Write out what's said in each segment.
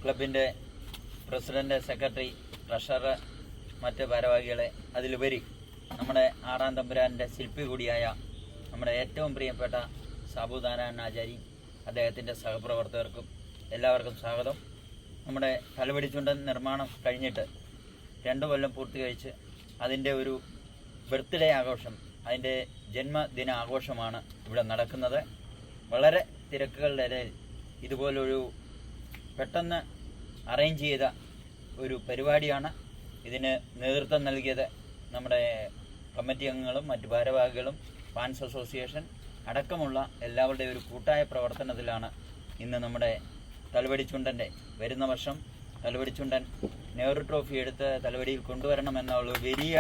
ക്ലബിൻ്റെ president, secretary, treasurer, മറ്റ് ഭാരവാഹികളെ, അതിലുപരി നമ്മുടെ ആറാം തമ്പുരാൻ്റെ ശില്പി കൂടിയായ നമ്മുടെ ഏറ്റവും പ്രിയപ്പെട്ട സാബു നാരായണൻ ആചാരി, അദ്ദേഹത്തിൻ്റെ സഹപ്രവർത്തകർക്കും എല്ലാവർക്കും സ്വാഗതം. നമ്മുടെ തലവടിച്ചുണ്ടൻ നിർമ്മാണം കഴിഞ്ഞിട്ട് 2 കൊല്ലം പൂർത്തീകരിച്ച് അതിൻ്റെ ഒരു ബർത്ത്ഡേ ആഘോഷം, അതിൻ്റെ ജന്മദിന ആഘോഷമാണ് ഇവിടെ നടക്കുന്നത്. വളരെ തിരക്കുകളുടെ ഇടയിൽ ഇതുപോലൊരു പെട്ടെന്ന് അറേഞ്ച് ചെയ്ത ഒരു പരിപാടിയാണ്. ഇതിന് നേതൃത്വം നൽകിയത് നമ്മുടെ കമ്മിറ്റി അംഗങ്ങളും മറ്റ് ഭാരവാഹികളും ഫാൻസ് അസോസിയേഷൻ അടക്കമുള്ള എല്ലാവരുടെയും ഒരു കൂട്ടായ പ്രവർത്തനത്തിലാണ് ഇന്ന് നമ്മുടെ തലവടിച്ചുണ്ടൻ്റെ വരുന്ന വർഷം തലവടിച്ചുണ്ടൻ നെഹ്റു ട്രോഫി എടുത്ത് തലവടിയിൽ കൊണ്ടുവരണമെന്നുള്ള വലിയ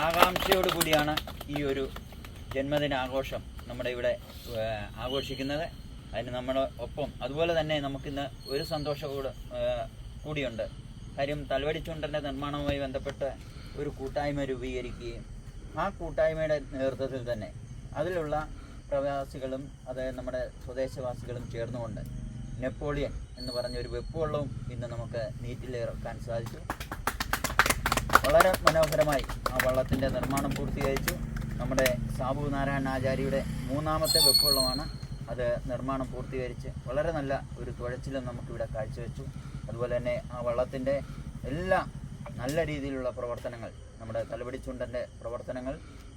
ആകാംക്ഷയോടുകൂടിയാണ് ഈ ഒരു ജന്മദിനാഘോഷം നമ്മുടെ ഇവിടെ ആഘോഷിക്കുന്നത്. അതിന് നമ്മുടെ ഒപ്പം അതുപോലെ തന്നെ നമുക്കിന്ന് ഒരു സന്തോഷം കൂടിയുണ്ട്. കാര്യം തലവടിച്ചുണ്ടൻ്റെ നിർമ്മാണവുമായി ബന്ധപ്പെട്ട് ഒരു കൂട്ടായ്മ രൂപീകരിക്കുകയും ആ കൂട്ടായ്മയുടെ നേതൃത്വത്തിൽ തന്നെ അതിലുള്ള പ്രവാസികളും നമ്മുടെ സ്വദേശവാസികളും ചേർന്നുകൊണ്ട് നെപ്പോളിയൻ എന്ന് പറഞ്ഞ ഒരു വെപ്പുവള്ളവും ഇന്ന് നമുക്ക് നീറ്റിലിറക്കാൻ സാധിച്ചു. വളരെ മനോഹരമായി ആ വള്ളത്തിൻ്റെ നിർമ്മാണം പൂർത്തീകരിച്ചു. നമ്മുടെ സാബു നാരായണൻ ആചാര്യയുടെ 3ാമത്തെ വെപ്പുവള്ളമാണ്. അത് നിർമ്മാണം പൂർത്തീകരിച്ച് വളരെ നല്ല ഒരു തുഴച്ചിലും നമുക്കിവിടെ കാഴ്ചവെച്ചു. അതുപോലെ തന്നെ ആ വള്ളത്തിൻ്റെ എല്ലാ നല്ല രീതിയിലുള്ള പ്രവർത്തനങ്ങൾ, നമ്മുടെ തലവടിച്ചുണ്ടൻ്റെ പ്രവർത്തനങ്ങൾ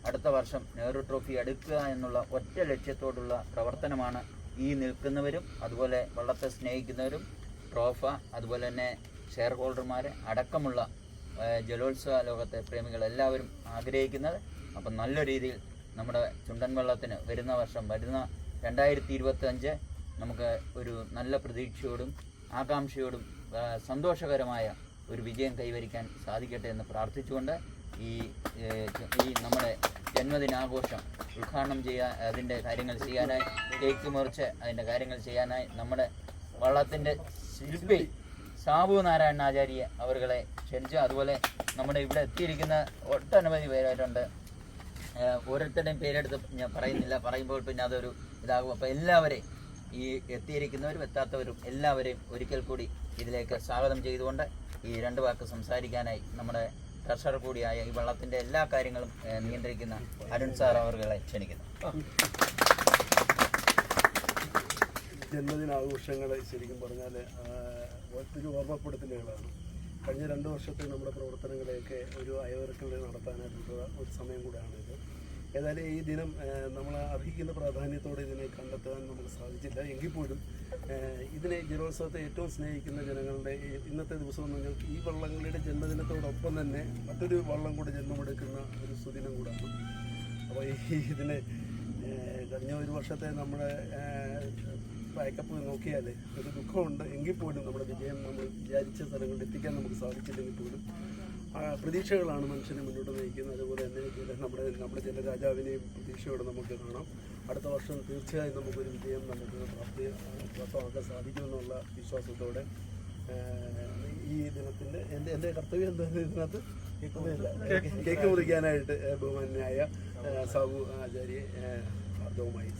അടുത്ത വർഷം നെഹ്റു ട്രോഫി എടുക്കുക എന്നുള്ള ഒറ്റ ലക്ഷ്യത്തോടുള്ള പ്രവർത്തനമാണ് ഈ നിൽക്കുന്നവരും അതുപോലെ വള്ളത്തെ സ്നേഹിക്കുന്നവരും ട്രോഫ അതുപോലെ തന്നെ ഷെയർ ഹോൾഡർമാർ അടക്കമുള്ള ജലോത്സവ ലോകത്തെ പ്രേമികളെല്ലാവരും ആഗ്രഹിക്കുന്നത്. അപ്പം നല്ല രീതിയിൽ നമ്മുടെ ചുണ്ടൻ വള്ളത്തിന് വരുന്ന വർഷം 2025 നമുക്ക് ഒരു നല്ല പ്രതീക്ഷയോടും ആകാംക്ഷയോടും സന്തോഷകരമായ ഒരു വിജയം കൈവരിക്കാൻ സാധിക്കട്ടെ എന്ന് പ്രാർത്ഥിച്ചുകൊണ്ട് ഈ നമ്മുടെ ജന്മദിനാഘോഷം ഉദ്ഘാടനം ചെയ്യാൻ, അതിൻ്റെ കാര്യങ്ങൾ ചെയ്യാനായി, കേക്ക് മുറിച്ച് അതിൻ്റെ കാര്യങ്ങൾ ചെയ്യാനായി നമ്മുടെ വള്ളത്തിൻ്റെ ശില്പി സാബു നാരായണൻ ആചാര്യ അവരുകളെ ക്ഷണിച്ചു. അതുപോലെ നമ്മുടെ ഇവിടെ എത്തിയിരിക്കുന്ന ഒട്ടനവധി പേരായിട്ടുണ്ട്. ഓരോരുത്തരുടെയും പേരെടുത്ത് ഞാൻ പറയുന്നില്ല, പറയുമ്പോൾ പിന്നെ അതൊരു ഇതാകും. അപ്പോൾ എല്ലാവരെയും ഈ എത്തിയിരിക്കുന്നവരും എത്താത്തവരും എല്ലാവരെയും ഒരിക്കൽ കൂടി ഇതിലേക്ക് സ്വാഗതം ചെയ്തുകൊണ്ട് ഈ 2 വാക്ക് സംസാരിക്കാനായി നമ്മുടെ ട്രഷറർ കൂടിയായ ഈ വള്ളത്തിൻ്റെ എല്ലാ കാര്യങ്ങളും നിയന്ത്രിക്കുന്ന അരുൺ സാർ അവരുകളെ ക്ഷണിക്കുന്നു. ജന്മദിനാഘോഷങ്ങൾ ശരിക്കും പറഞ്ഞാൽ ഒരു ഓർമ്മപ്പെടുത്തലുകളാണ്. കഴിഞ്ഞ 2 വർഷത്തെ നമ്മുടെ പ്രവർത്തനങ്ങളെയൊക്കെ ഒരു അയവിറക്കൽ നടത്താനായിട്ടുള്ള ഒരു സമയം കൂടെയാണിത്. ഏതായാലും ഈ ദിനം നമ്മൾ അർഹിക്കുന്ന പ്രാധാന്യത്തോടെ ഇതിനെ കണ്ടെത്താൻ നമുക്ക് സാധിച്ചില്ല. എങ്കിൽ പോലും ഇതിനെ ജലോത്സവത്തെ ഏറ്റവും സ്നേഹിക്കുന്ന ജനങ്ങളുടെ ഇന്നത്തെ ദിവസം എന്ന് പറഞ്ഞാൽ ഈ വള്ളങ്ങളുടെ ജന്മദിനത്തോടൊപ്പം തന്നെ മറ്റൊരു വള്ളം കൂടി ജന്മമെടുക്കുന്ന ഒരു സുദിനം കൂടാണ്. അപ്പോൾ ഇതിനെ കഴിഞ്ഞ ഒരു വർഷത്തെ നമ്മുടെ പാക്കപ്പ് നോക്കിയാൽ ഒരു ദുഃഖമുണ്ട്. എങ്കിൽ പോലും നമ്മുടെ വിജയം നമ്മൾ വിചാരിച്ച സ്ഥലങ്ങളിൽ എത്തിക്കാൻ നമുക്ക് സാധിച്ചില്ലെങ്കിൽ പോലും പ്രതീക്ഷകളാണ് മനുഷ്യനെ മുന്നോട്ട് നയിക്കുന്നത്. അതുപോലെ തന്നെ നമ്മുടെ ജനരാജാവിനെയും പ്രതീക്ഷയോടെ നമുക്ക് കാണാം. അടുത്ത വർഷം തീർച്ചയായും നമുക്കൊരു വിജയം നമുക്ക് പ്രാപ്തമാക്കാൻ സാധിക്കുമെന്നുള്ള വിശ്വാസത്തോടെ ഈ ദിനത്തിൻ്റെ എൻ്റെ കർത്തവ്യം എന്തായാലും ഇതിനകത്ത് കേക്ക് മുറിക്കാനായിട്ട് ബഹുമാന്യനായ സാബു ആചാര്യ ായി